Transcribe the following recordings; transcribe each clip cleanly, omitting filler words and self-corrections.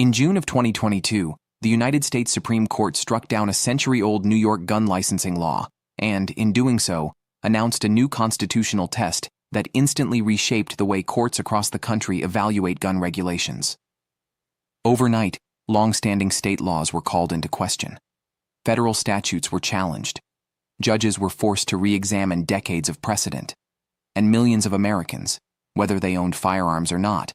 In June of 2022, the United States Supreme Court struck down a century-old New York gun licensing law and, in doing so, announced a new constitutional test that instantly reshaped the way courts across the country evaluate gun regulations. Overnight, long-standing state laws were called into question. Federal statutes were challenged. Judges were forced to re-examine decades of precedent. And millions of Americans, whether they owned firearms or not,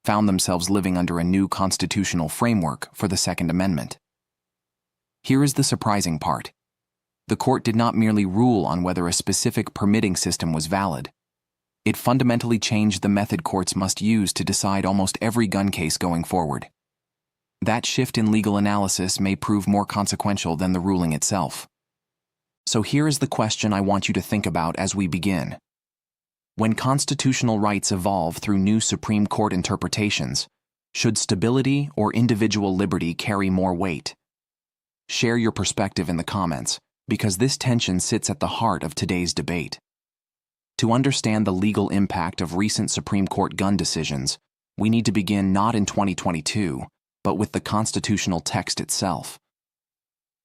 found themselves living under a new constitutional framework for the Second Amendment. Here is the surprising part. The court did not merely rule on whether a specific permitting system was valid. It fundamentally changed the method courts must use to decide almost every gun case going forward. That shift in legal analysis may prove more consequential than the ruling itself. So here is the question I want you to think about as we begin. When constitutional rights evolve through new Supreme Court interpretations, should stability or individual liberty carry more weight? Share your perspective in the comments, because this tension sits at the heart of today's debate. To understand the legal impact of recent Supreme Court gun decisions, we need to begin not in 2022, but with the constitutional text itself.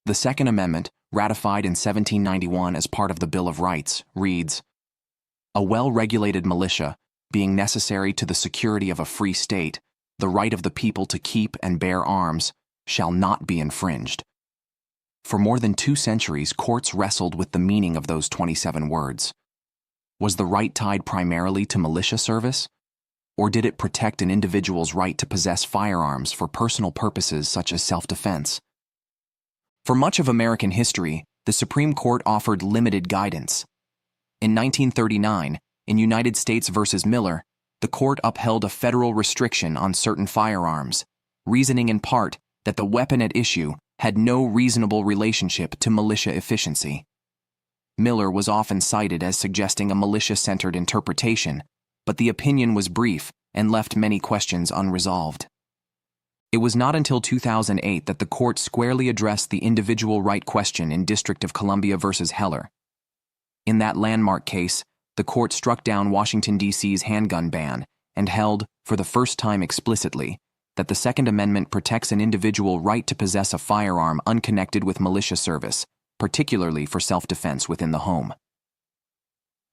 The Second Amendment, ratified in 1791 as part of the Bill of Rights, reads, "A well-regulated militia, being necessary to the security of a free state, the right of the people to keep and bear arms, shall not be infringed." For more than 2 centuries, courts wrestled with the meaning of those 27 words. Was the right tied primarily to militia service? Or did it protect an individual's right to possess firearms for personal purposes such as self-defense? For much of American history, the Supreme Court offered limited guidance. In 1939, in United States v. Miller, the court upheld a federal restriction on certain firearms, reasoning in part that the weapon at issue had no reasonable relationship to militia efficiency. Miller was often cited as suggesting a militia-centered interpretation, but the opinion was brief and left many questions unresolved. It was not until 2008 that the court squarely addressed the individual right question in District of Columbia v. Heller. In that landmark case, the court struck down Washington, D.C.'s handgun ban and held, for the first time explicitly, that the Second Amendment protects an individual right to possess a firearm unconnected with militia service, particularly for self-defense within the home.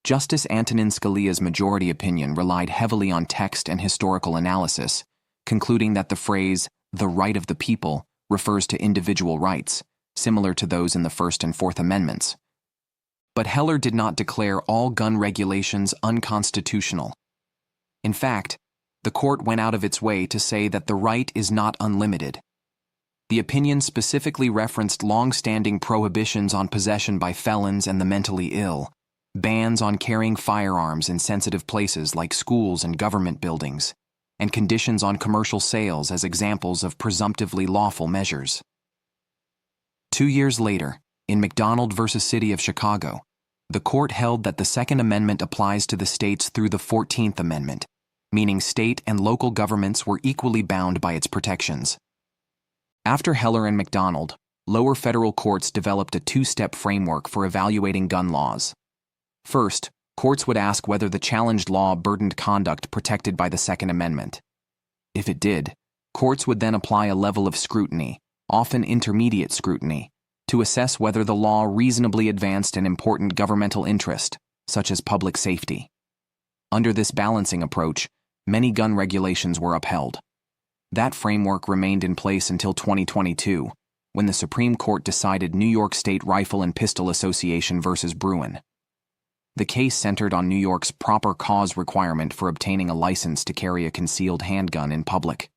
Justice Antonin Scalia's majority opinion relied heavily on text and historical analysis, concluding that the phrase, "the right of the people," refers to individual rights, similar to those in the First and Fourth Amendments. But Heller did not declare all gun regulations unconstitutional. In fact, the court went out of its way to say that the right is not unlimited. The opinion specifically referenced long-standing prohibitions on possession by felons and the mentally ill, bans on carrying firearms in sensitive places like schools and government buildings, and conditions on commercial sales as examples of presumptively lawful measures. 2 years later, in McDonald v. City of Chicago, the court held that the Second Amendment applies to the states through the 14th Amendment, meaning state and local governments were equally bound by its protections. After Heller and McDonald, lower federal courts developed a 2-step framework for evaluating gun laws. First, courts would ask whether the challenged law burdened conduct protected by the Second Amendment. If it did, courts would then apply a level of scrutiny, often intermediate scrutiny, to assess whether the law reasonably advanced an important governmental interest, such as public safety. Under this balancing approach, many gun regulations were upheld. That framework remained in place until 2022, when the Supreme Court decided New York State Rifle and Pistol Association v. Bruen. The case centered on New York's proper cause requirement for obtaining a license to carry a concealed handgun in public.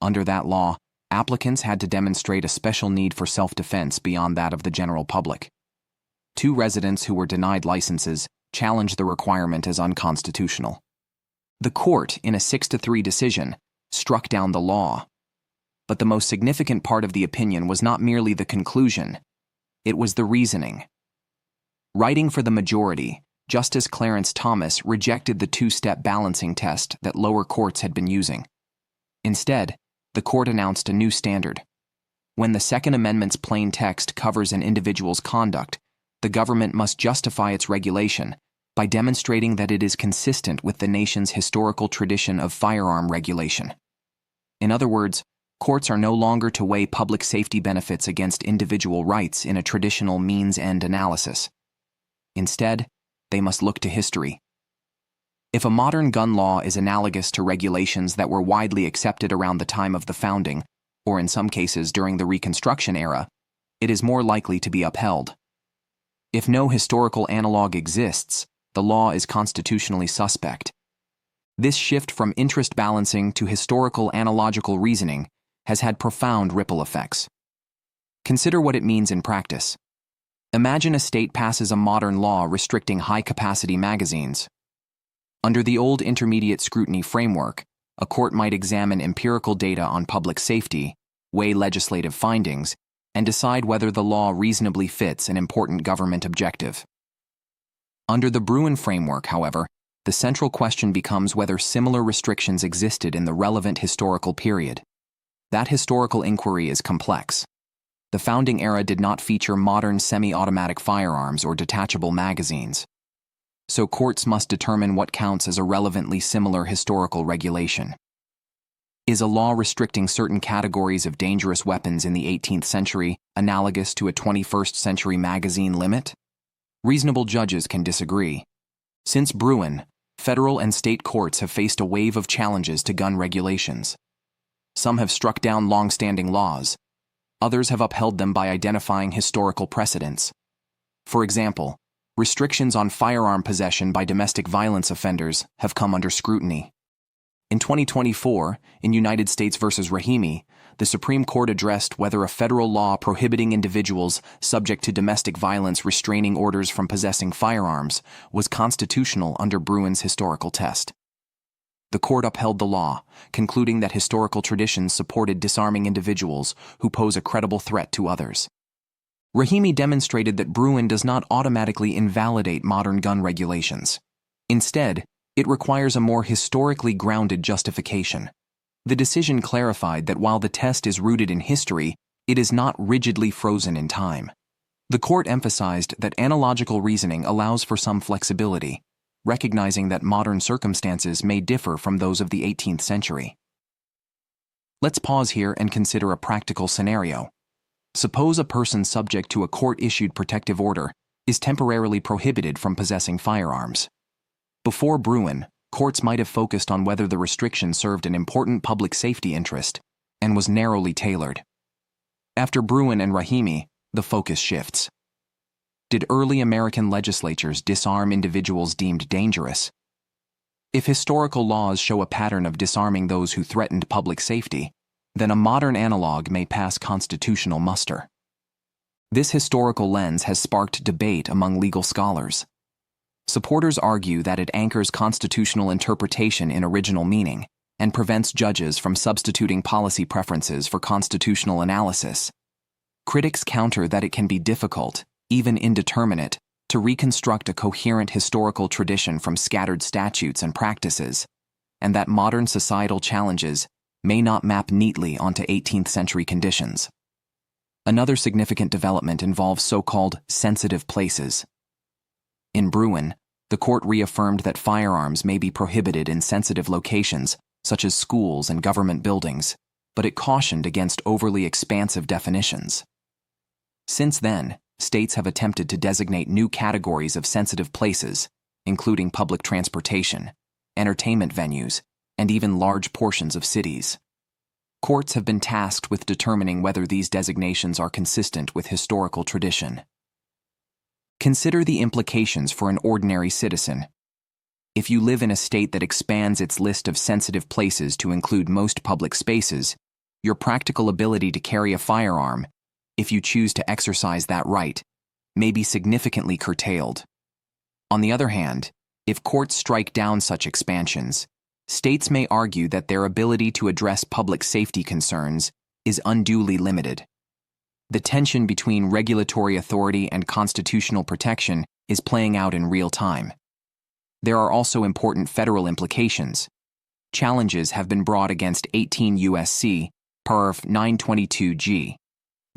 Under that law, applicants had to demonstrate a special need for self-defense beyond that of the general public. 2 residents who were denied licenses challenged the requirement as unconstitutional. The court, in a 6-3 decision, struck down the law. But the most significant part of the opinion was not merely the conclusion, it was the reasoning. Writing for the majority, Justice Clarence Thomas rejected the 2-step balancing test that lower courts had been using. Instead, the court announced a new standard. When the Second Amendment's plain text covers an individual's conduct, the government must justify its regulation by demonstrating that it is consistent with the nation's historical tradition of firearm regulation. In other words, Courts are no longer to weigh public safety benefits against individual rights in a traditional means-end analysis. Instead, they must look to history. If a modern gun law is analogous to regulations that were widely accepted around the time of the founding, or in some cases during the Reconstruction era, it is more likely to be upheld. If no historical analog exists, the law is constitutionally suspect. This shift from interest balancing to historical analogical reasoning has had profound ripple effects. Consider what it means in practice. Imagine a state passes a modern law restricting high-capacity magazines. Under the old intermediate scrutiny framework, a court might examine empirical data on public safety, weigh legislative findings, and decide whether the law reasonably fits an important government objective. Under the Bruen framework, however, the central question becomes whether similar restrictions existed in the relevant historical period. That historical inquiry is complex. The founding era did not feature modern semi-automatic firearms or detachable magazines. So courts must determine what counts as a relevantly similar historical regulation. Is a law restricting certain categories of dangerous weapons in the 18th century analogous to a 21st century magazine limit? Reasonable judges can disagree. Since Bruen, federal and state courts have faced a wave of challenges to gun regulations. Some have struck down long-standing laws. Others have upheld them by identifying historical precedents. For example, restrictions on firearm possession by domestic violence offenders have come under scrutiny. In 2024, in United States v. Rahimi, the Supreme Court addressed whether a federal law prohibiting individuals subject to domestic violence restraining orders from possessing firearms was constitutional under Bruen's historical test. The court upheld the law, concluding that historical traditions supported disarming individuals who pose a credible threat to others. Rahimi demonstrated that Bruen does not automatically invalidate modern gun regulations. Instead, it requires a more historically grounded justification. The decision clarified that while the test is rooted in history, it is not rigidly frozen in time. The court emphasized that analogical reasoning allows for some flexibility, recognizing that modern circumstances may differ from those of the 18th century. Let's pause here and consider a practical scenario. Suppose a person subject to a court-issued protective order is temporarily prohibited from possessing firearms. Before Bruen, courts might have focused on whether the restriction served an important public safety interest and was narrowly tailored. After Bruen and Rahimi, the focus shifts. Did early American legislatures disarm individuals deemed dangerous? If historical laws show a pattern of disarming those who threatened public safety, then a modern analog may pass constitutional muster. This historical lens has sparked debate among legal scholars. Supporters argue that it anchors constitutional interpretation in original meaning and prevents judges from substituting policy preferences for constitutional analysis. Critics counter that it can be difficult, even indeterminate, to reconstruct a coherent historical tradition from scattered statutes and practices, and that modern societal challenges may not map neatly onto 18th century conditions. Another significant development involves so-called sensitive places. In Bruen, the court reaffirmed that firearms may be prohibited in sensitive locations, such as schools and government buildings, but it cautioned against overly expansive definitions. Since then, states have attempted to designate new categories of sensitive places, including public transportation, entertainment venues, and even large portions of cities. Courts have been tasked with determining whether these designations are consistent with historical tradition. Consider the implications for an ordinary citizen. If you live in a state that expands its list of sensitive places to include most public spaces, your practical ability to carry a firearm, if you choose to exercise that right, may be significantly curtailed. On the other hand, if courts strike down such expansions, states may argue that their ability to address public safety concerns is unduly limited. The tension between regulatory authority and constitutional protection is playing out in real time. There are also important federal implications. Challenges have been brought against 18 U.S.C. Parf. 922G,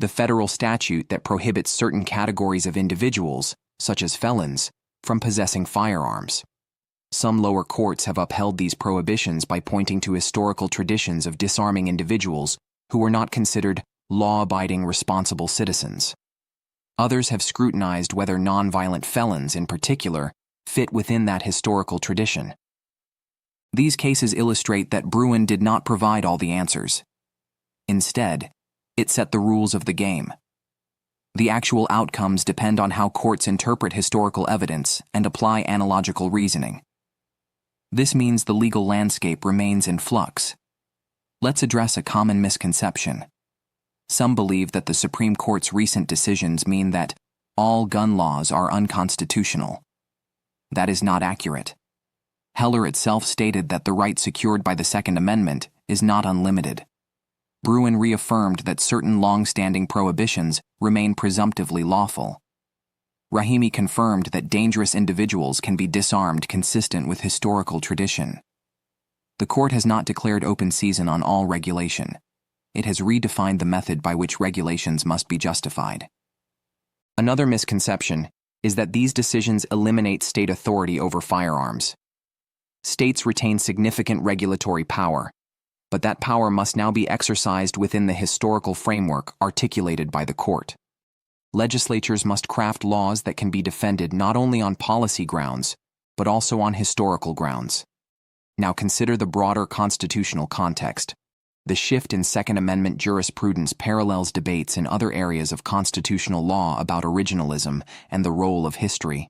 the federal statute that prohibits certain categories of individuals, such as felons, from possessing firearms. Some lower courts have upheld these prohibitions by pointing to historical traditions of disarming individuals who were not considered law-abiding responsible citizens. Others have scrutinized whether nonviolent felons, in particular, fit within that historical tradition. These cases illustrate that Bruen did not provide all the answers. Instead, it set the rules of the game. The actual outcomes depend on how courts interpret historical evidence and apply analogical reasoning. This means the legal landscape remains in flux. Let's address a common misconception. Some believe that the Supreme Court's recent decisions mean that all gun laws are unconstitutional. That is not accurate. Heller itself stated that the right secured by the Second Amendment is not unlimited. Bruen reaffirmed that certain long-standing prohibitions remain presumptively lawful. Rahimi confirmed that dangerous individuals can be disarmed consistent with historical tradition. The court has not declared open season on all regulation. It has redefined the method by which regulations must be justified. Another misconception is that these decisions eliminate state authority over firearms. States retain significant regulatory power, but that power must now be exercised within the historical framework articulated by the court. Legislatures must craft laws that can be defended not only on policy grounds, but also on historical grounds. Now consider the broader constitutional context. The shift in Second Amendment jurisprudence parallels debates in other areas of constitutional law about originalism and the role of history.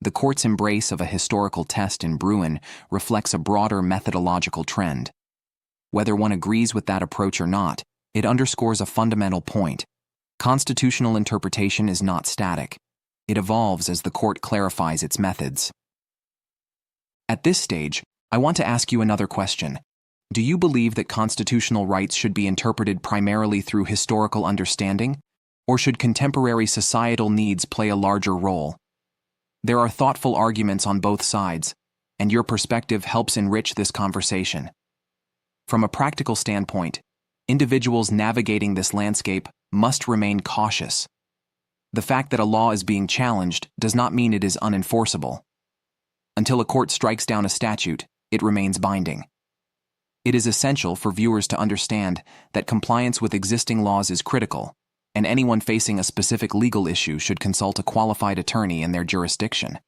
The court's embrace of a historical test in Bruen reflects a broader methodological trend. Whether one agrees with that approach or not, it underscores a fundamental point. Constitutional interpretation is not static. It evolves as the court clarifies its methods. At this stage, I want to ask you another question. Do you believe that constitutional rights should be interpreted primarily through historical understanding, or should contemporary societal needs play a larger role? There are thoughtful arguments on both sides, and your perspective helps enrich this conversation. From a practical standpoint, individuals navigating this landscape must remain cautious. The fact that a law is being challenged does not mean it is unenforceable. Until a court strikes down a statute, it remains binding. It is essential for viewers to understand that compliance with existing laws is critical, and anyone facing a specific legal issue should consult a qualified attorney in their jurisdiction.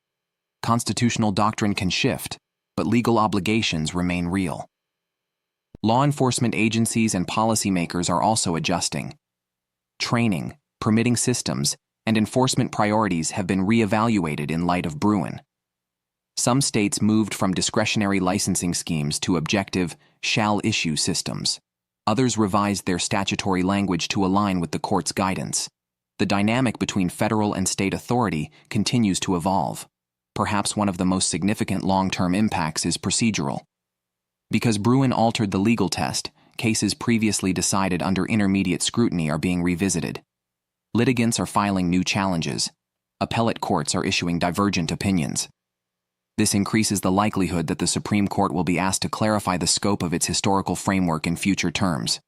Constitutional doctrine can shift, but legal obligations remain real. Law enforcement agencies and policymakers are also adjusting. Training, permitting systems, and enforcement priorities have been reevaluated in light of Bruen. Some states moved from discretionary licensing schemes to objective, shall-issue systems. Others revised their statutory language to align with the court's guidance. The dynamic between federal and state authority continues to evolve. Perhaps one of the most significant long-term impacts is procedural. Because Bruen altered the legal test, cases previously decided under intermediate scrutiny are being revisited. Litigants are filing new challenges. Appellate courts are issuing divergent opinions. This increases the likelihood that the Supreme Court will be asked to clarify the scope of its historical framework in future terms.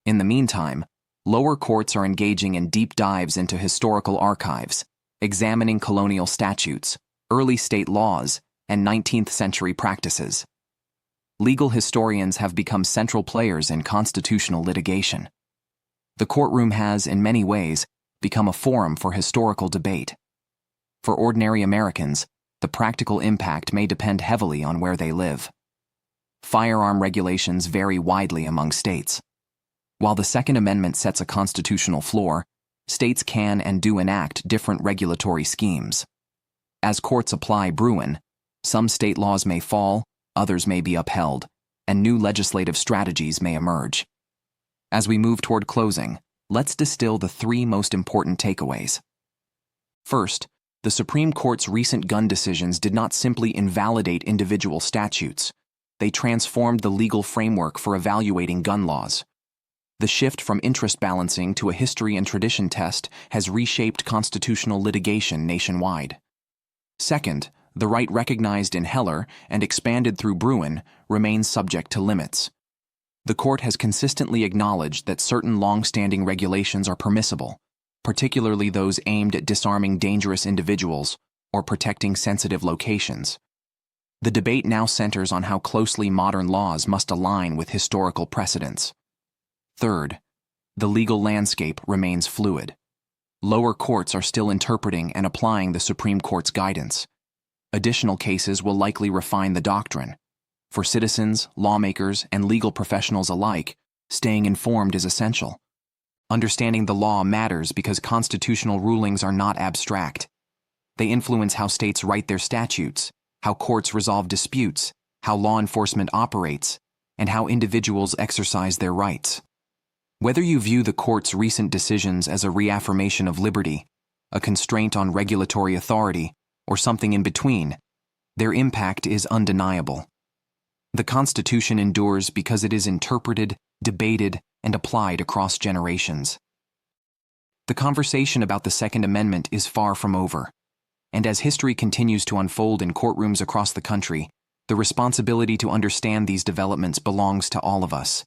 In the meantime, lower courts are engaging in deep dives into historical archives, examining colonial statutes, early state laws, and 19th-century practices. Legal historians have become central players in constitutional litigation. The courtroom has, in many ways, become a forum for historical debate. For ordinary Americans, the practical impact may depend heavily on where they live. Firearm regulations vary widely among states. While the Second Amendment sets a constitutional floor, states can and do enact different regulatory schemes. As courts apply Bruen, some state laws may fall, others may be upheld, and new legislative strategies may emerge. As we move toward closing, let's distill the three most important takeaways. First, the Supreme Court's recent gun decisions did not simply invalidate individual statutes. They transformed the legal framework for evaluating gun laws. The shift from interest balancing to a history and tradition test has reshaped constitutional litigation nationwide. Second, the right recognized in Heller and expanded through Bruen remains subject to limits. The court has consistently acknowledged that certain long-standing regulations are permissible, particularly those aimed at disarming dangerous individuals or protecting sensitive locations. The debate now centers on how closely modern laws must align with historical precedents. Third, the legal landscape remains fluid. Lower courts are still interpreting and applying the Supreme Court's guidance. Additional cases will likely refine the doctrine. For citizens, lawmakers, and legal professionals alike, staying informed is essential. Understanding the law matters because constitutional rulings are not abstract. They influence how states write their statutes, how courts resolve disputes, how law enforcement operates, and how individuals exercise their rights. Whether you view the court's recent decisions as a reaffirmation of liberty, a constraint on regulatory authority, or something in between, their impact is undeniable. The Constitution endures because it is interpreted, debated, and applied across generations. The conversation about the Second Amendment is far from over, and as history continues to unfold in courtrooms across the country, the responsibility to understand these developments belongs to all of us.